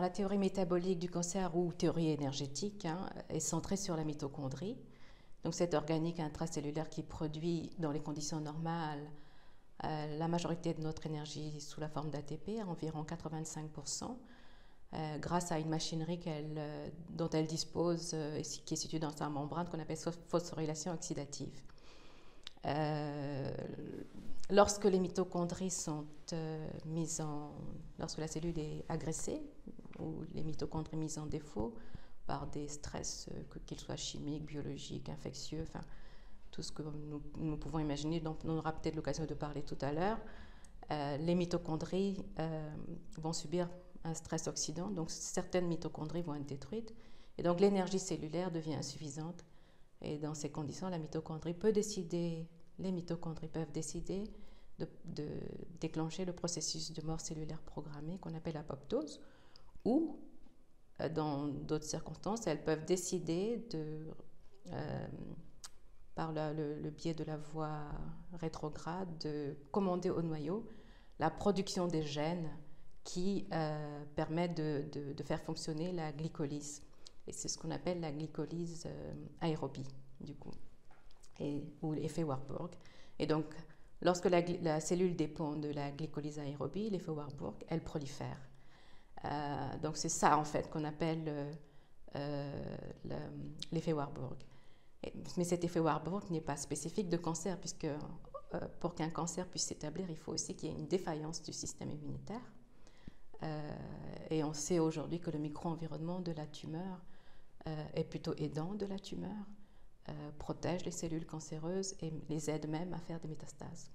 la théorie métabolique du cancer ou théorie énergétique est centrée sur la mitochondrie. Donc cet organique intracellulaire qui produit dans les conditions normales la majorité de notre énergie sous la forme d'ATP, à environ 85%, grâce à une machinerie dont elle dispose, qui est située dans sa membrane, qu'on appelle phosphorylation oxydative. Lorsque les mitochondries sont lorsque la cellule est agressée, ou les mitochondries mises en défaut par des stress, qu'ils soient chimiques, biologiques, infectieux, enfin, tout ce que nous pouvons imaginer, dont on aura peut-être l'occasion de parler tout à l'heure, les mitochondries vont subir un stress oxydant, donc certaines mitochondries vont être détruites, et donc l'énergie cellulaire devient insuffisante. Et dans ces conditions, les mitochondries peuvent décider de déclencher le processus de mort cellulaire programmée qu'on appelle apoptose, ou dans d'autres circonstances, elles peuvent décider par le biais de la voie rétrograde, de commander au noyau la production des gènes qui permettent de faire fonctionner la glycolyse. Et c'est ce qu'on appelle la glycolyse aérobie, du coup, ou l'effet Warburg. Et donc, lorsque la cellule dépend de la glycolyse aérobie, l'effet Warburg, elle prolifère. Donc, c'est ça, en fait, qu'on appelle l'effet Warburg. Mais cet effet Warburg n'est pas spécifique de cancer, puisque pour qu'un cancer puisse s'établir, il faut aussi qu'il y ait une défaillance du système immunitaire. Et on sait aujourd'hui que le micro-environnement de la tumeur est plutôt aidant de la tumeur, protège les cellules cancéreuses et les aide même à faire des métastases.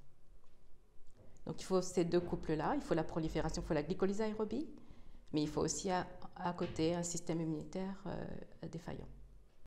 Donc il faut ces deux couples-là, il faut la prolifération, il faut la glycolyse aérobie, mais il faut aussi à côté un système immunitaire défaillant.